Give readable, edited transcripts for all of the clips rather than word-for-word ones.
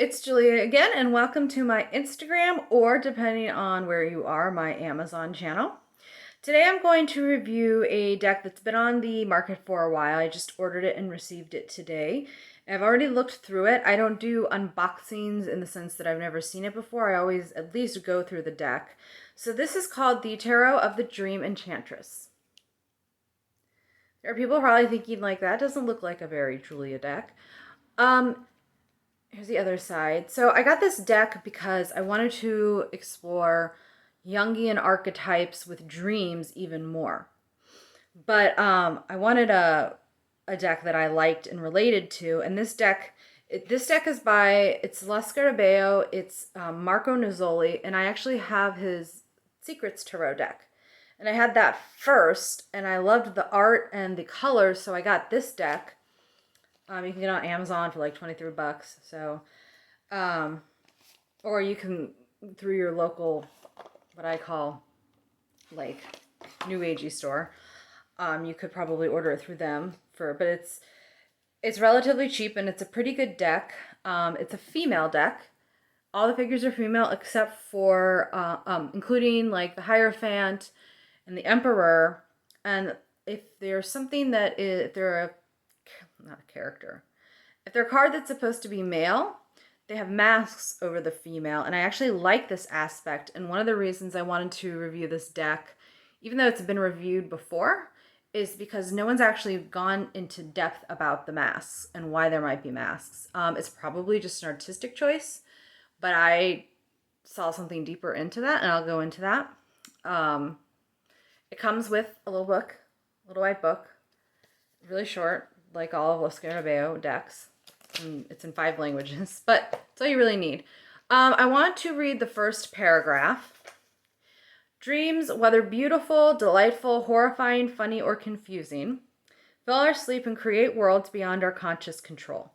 It's Julia again, and welcome to my Instagram, or depending on where you are, my Amazon channel. Today I'm going to review a deck that's been on the market for a while. I just ordered it and received it today. I've already looked through it. I don't do unboxings in the sense that I've never seen it before. I always at least go through the deck. So this is called the Tarot of the Dream Enchantress. There are people probably thinking like, that doesn't look like a very Julia deck. Here's the other side. So I got this deck because I wanted to explore Jungian archetypes with dreams even more. But I wanted a deck that I liked and related to, and this deck is by, it's La Scarabeo, it's Marco Nizzoli, and I actually have his Secrets Tarot deck. And I had that first, and I loved the art and the colors, so I got this deck. You can get it on Amazon for like 23 bucks. So, or you can, through your local, what I call like new agey store, you could probably order it through them but it's relatively cheap and it's a pretty good deck. It's a female deck. All the figures are female except for, including like the Hierophant and the Emperor. And if there's something that is, if they're not a character. If they're a card that's supposed to be male, they have masks over the female, and I actually like this aspect, and one of the reasons I wanted to review this deck, even though it's been reviewed before, is because no one's actually gone into depth about the masks and why there might be masks. It's probably just an artistic choice, but I saw something deeper into that, and I'll go into that. It comes with a little book, a little white book, really short, like all of La Scarabeo decks. And it's in 5 languages, but that's all you really need. I want to read the first paragraph. Dreams, whether beautiful, delightful, horrifying, funny, or confusing, fill our sleep and create worlds beyond our conscious control.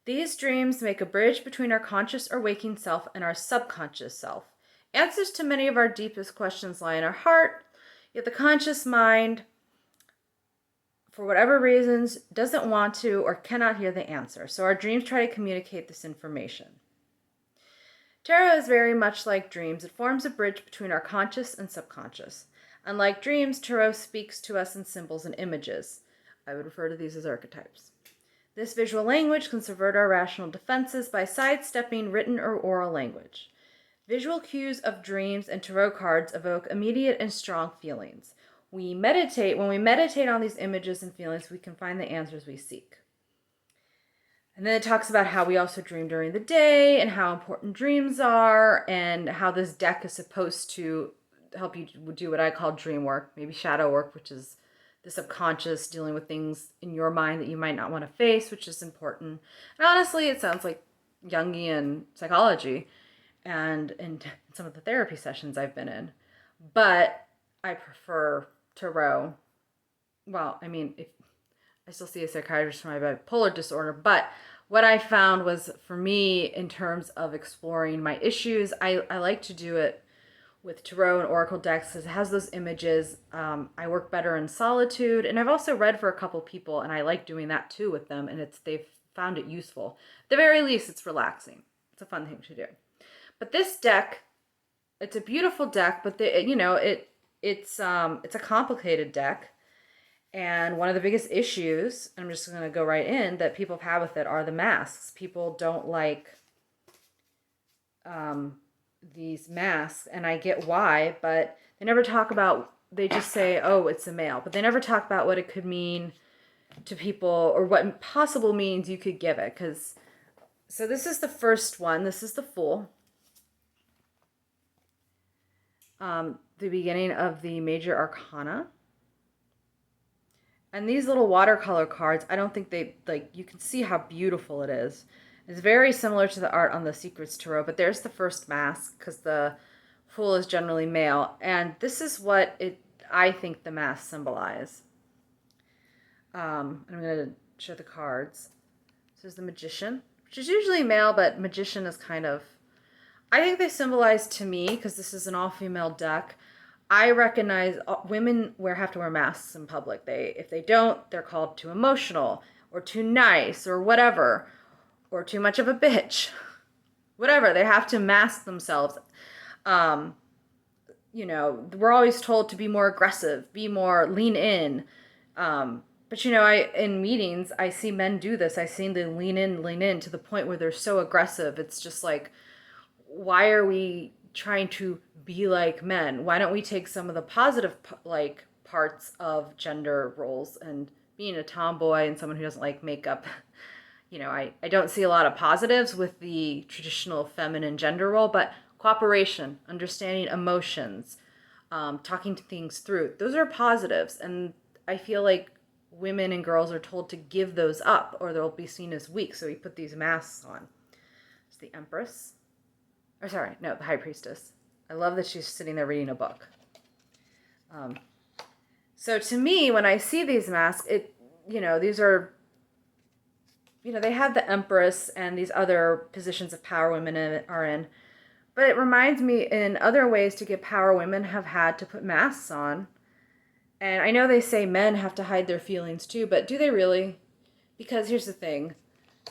These dreams make a bridge between our conscious or waking self and our subconscious self. Answers to many of our deepest questions lie in our heart, yet the conscious mind, for whatever reasons, doesn't want to or cannot hear the answer. So our dreams try to communicate this information. Tarot is very much like dreams. It forms a bridge between our conscious and subconscious. Unlike dreams, tarot speaks to us in symbols and images. I would refer to these as archetypes. This visual language can subvert our rational defenses by sidestepping written or oral language. Visual cues of dreams and tarot cards evoke immediate and strong feelings. When we meditate on these images and feelings, we can find the answers we seek. And then it talks about how we also dream during the day and how important dreams are and how this deck is supposed to help you do what I call dream work, maybe shadow work, which is the subconscious, dealing with things in your mind that you might not want to face, which is important. And honestly, it sounds like Jungian psychology and in some of the therapy sessions I've been in. But I prefer tarot. Well, I mean, I still see a psychiatrist for my bipolar disorder, but what I found was, for me, in terms of exploring my issues, I like to do it with tarot and oracle decks because it has those images. I work better in solitude, and I've also read for a couple people, and I like doing that too with them, and they've found it useful. At the very least, it's relaxing. It's a fun thing to do. But this deck, it's a beautiful deck, but it's a complicated deck, and one of the biggest issues, and I'm just going to go right in, that people have had with it are the masks. People don't like these masks, and I get why, but they never talk about, they just say, oh, it's a male, but they never talk about what it could mean to people or what possible meanings you could give it. So this is the first one. This is the Fool. The beginning of the major arcana. And these little watercolor cards, I don't think you can see how beautiful it is. It's very similar to the art on the Secrets Tarot, but there's the first mask because the Fool is generally male. And this is what I think the masks symbolize. I'm going to show the cards. This is the Magician, which is usually male, but Magician is kind of, I think they symbolize, to me, because this is an all-female deck, I recognize women have to wear masks in public. If they don't, they're called too emotional or too nice or whatever, or too much of a bitch. whatever. They have to mask themselves. Um, we're always told to be more aggressive, be more lean in. But in meetings, I see men do this. I see them lean in to the point where they're so aggressive. It's just like, why are we trying to be like men? Why don't we take some of the positive like parts of gender roles and being a tomboy and someone who doesn't like makeup? I don't see a lot of positives with the traditional feminine gender role, but cooperation, understanding emotions, talking to things through, those are positives. And I feel like women and girls are told to give those up or they'll be seen as weak. So we put these masks on. It's the Empress. Or sorry, no, the High Priestess. I love that she's sitting there reading a book. So to me, when I see these masks, these are, they have the Empress and these other positions of power women are in. But it reminds me in other ways to give power, women have had to put masks on. And I know they say men have to hide their feelings too, but do they really? Because here's the thing.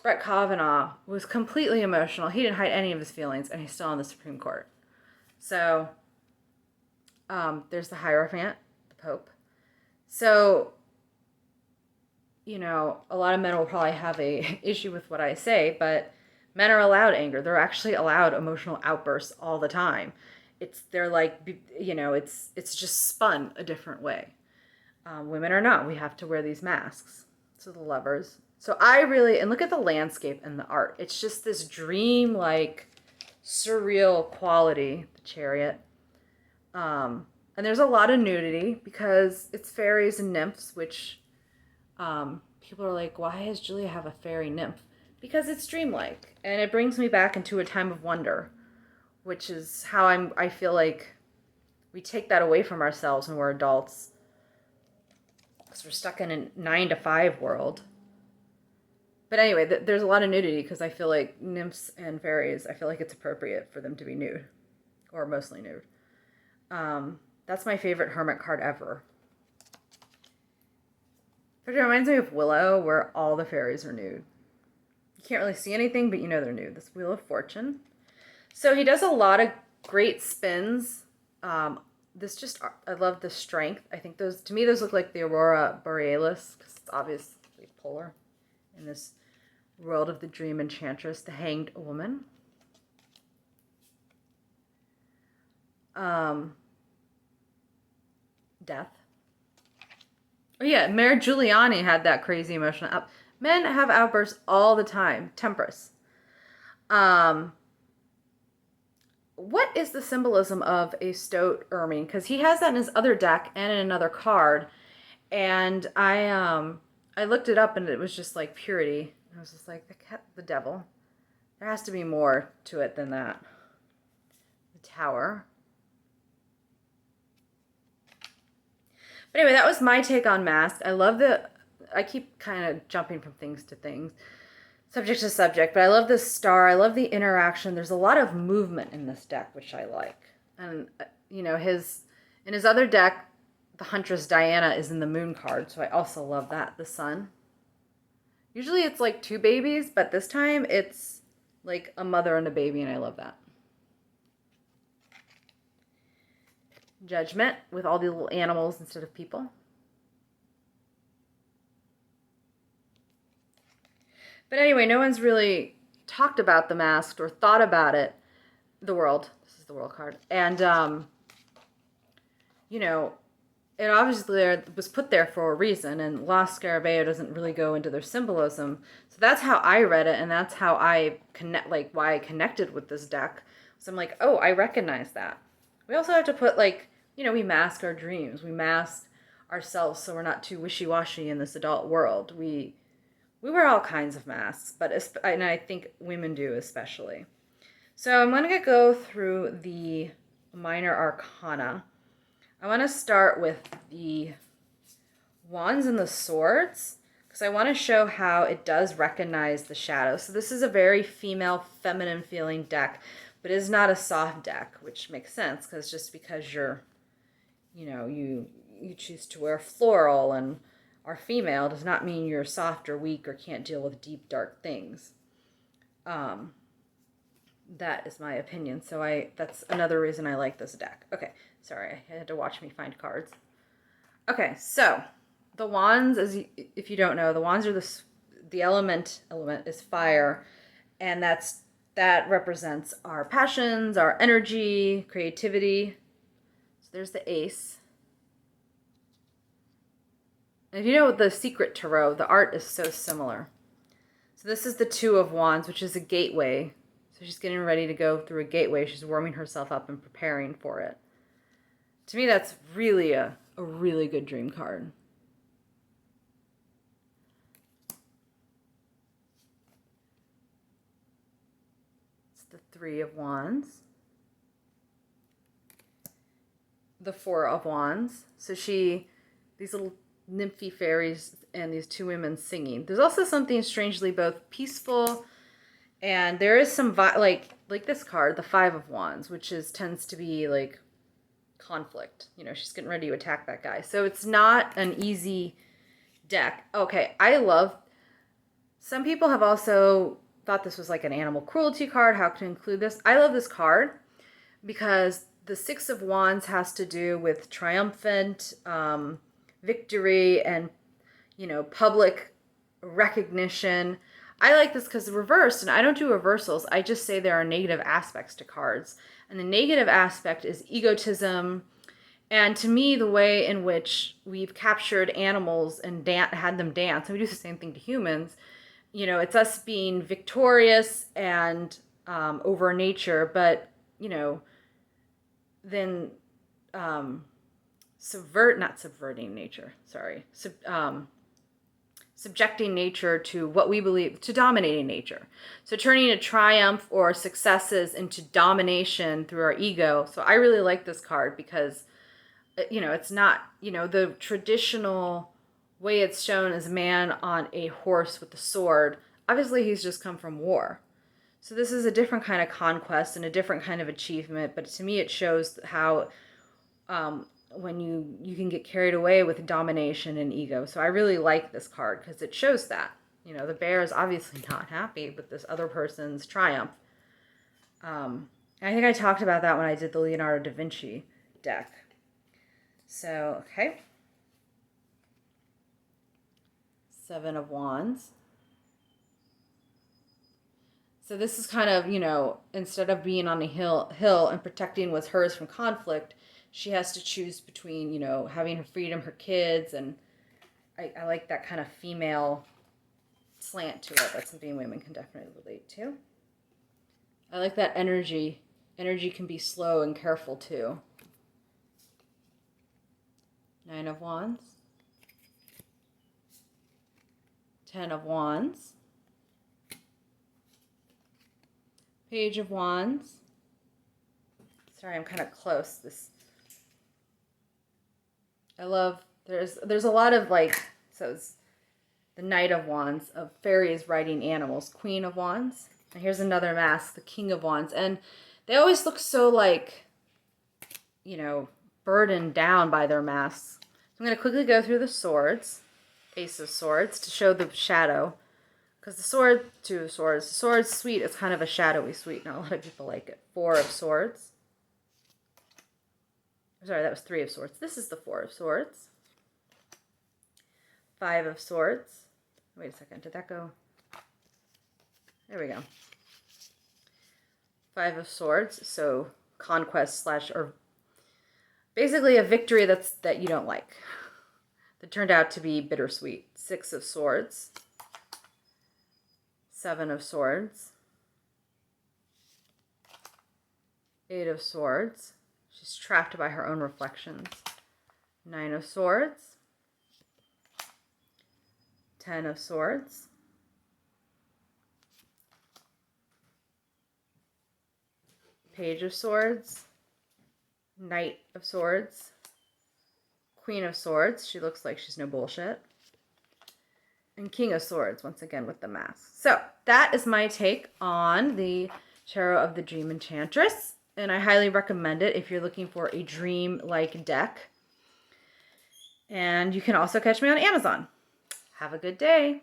Brett Kavanaugh was completely emotional. He didn't hide any of his feelings, and he's still on the Supreme Court. So, there's the Hierophant, the Pope. So, a lot of men will probably have a issue with what I say, but men are allowed anger. They're actually allowed emotional outbursts all the time. They're like, it's just spun a different way. Women are not. We have to wear these masks. So the Lovers. So and look at the landscape and the art. It's just this dream-like, surreal quality, the Chariot. And there's a lot of nudity because it's fairies and nymphs, which people are like, why does Julia have a fairy nymph? Because it's dreamlike. And it brings me back into a time of wonder, which is how I feel like we take that away from ourselves when we're adults. Because we're stuck in a 9-to-5 world. But anyway, there's a lot of nudity because I feel like nymphs and fairies, I feel like it's appropriate for them to be nude. Or mostly nude. That's my favorite hermit card ever. But it reminds me of Willow, where all the fairies are nude. You can't really see anything, but they're nude. This Wheel of Fortune. So he does a lot of great spins. I love the strength. I think those look like the Aurora Borealis, because it's obviously polar in this world of the Dream Enchantress, the Hanged Woman. Death. Oh yeah, Mayor Giuliani had that crazy emotional Men have outbursts all the time. Temperance. What is the symbolism of a Stoat Ermine? Because he has that in his other deck and in another card. And I looked it up and it was just like purity. I was just like, the devil. There has to be more to it than that. The Tower. But anyway, that was my take on masks. I keep kind of jumping from things to things, subject to subject, but I love this star. I love the interaction. There's a lot of movement in this deck, which I like. And, in his other deck, the Huntress Diana is in the Moon card, so I also love that. The Sun. Usually it's like 2 babies, but this time it's like a mother and a baby, and I love that. Judgment with all the little animals instead of people. But anyway, no one's really talked about the masked or thought about it. The World. This is the World card. And, it obviously was put there for a reason, and Lost Scarabeo doesn't really go into their symbolism. So that's how I read it, and that's how I why I connected with this deck. So I'm like, oh, I recognize that. We also have to put, we mask our dreams. We mask ourselves so we're not too wishy-washy in this adult world. We wear all kinds of masks, and I think women do especially. So I'm going to go through the minor arcana. I want to start with the Wands and the Swords, because I want to show how it does recognize the shadow. So this is a very female, feminine feeling deck, but it is not a soft deck, which makes sense, because you're, you choose to wear floral and are female does not mean you're soft or weak or can't deal with deep, dark things. that is my opinion. So that's another reason I like this deck. Okay, sorry, I had to watch me find cards. Okay, so the wands, if you don't know, the wands are the element is fire, and that represents our passions, our energy, creativity. So there's the ace. And if you know the Secret Tarot, the art is so similar. So this is the Two of Wands, which is a gateway. So she's getting ready to go through a gateway. She's warming herself up and preparing for it. To me, that's really a really good dream card. It's the Three of Wands. The Four of Wands. So these little nymphy fairies and these two women singing. There's also something strangely both peaceful, and there is some like this card, the Five of Wands, which tends to be like conflict. You know, she's getting ready to attack that guy. So it's not an easy deck. Okay, some people have also thought this was like an animal cruelty card. How can I include this? I love this card because the Six of Wands has to do with triumphant victory and, public recognition. I like this because reversed, and I don't do reversals. I just say there are negative aspects to cards. And the negative aspect is egotism. And to me, the way in which we've captured animals and had them dance, and we do the same thing to humans, it's us being victorious and over nature, but, then subverting nature, subjecting nature to what we believe, to dominating nature. So turning a triumph or successes into domination through our ego. So I really like this card because, it's not, the traditional way it's shown as a man on a horse with a sword. Obviously, he's just come from war. So this is a different kind of conquest and a different kind of achievement. But to me, it shows how when you can get carried away with domination and ego. So I really like this card because it shows that. The bear is obviously not happy with this other person's triumph. I think I talked about that when I did the Leonardo da Vinci deck. So, okay. Seven of Wands. So this is kind of, instead of being on a hill and protecting what's hers from conflict, she has to choose between, having her freedom, her kids, and I like that kind of female slant to it. That's something women can definitely relate to. I like that energy. Energy can be slow and careful too. Nine of Wands. 10 of Wands. Page of Wands. Sorry, I'm kind of close. I love, there's a lot of so it's the Knight of Wands, of fairies riding animals. Queen of Wands. And here's another mask, the King of Wands. And they always look so burdened down by their masks. So I'm going to quickly go through the swords. Ace of Swords to show the shadow. Because the sword, Two of Swords, the sword's sweet. It's kind of a shadowy sweet. Not a lot of people like it. Four of Swords. Sorry, that was Three of Swords. This is the Four of Swords. Five of Swords. Wait a second. Did that go? There we go. Five of Swords. So conquest / or basically a victory that you don't like. That turned out to be bittersweet. Six of Swords. Seven of Swords. Eight of Swords. She's trapped by her own reflections. Nine of Swords. 10 of Swords. Page of Swords. Knight of Swords. Queen of Swords. She looks like she's no bullshit. And King of Swords, once again with the mask. So that is my take on the Tarot of the Dream Enchantress. And I highly recommend it if you're looking for a dream-like deck. And you can also catch me on Amazon. Have a good day.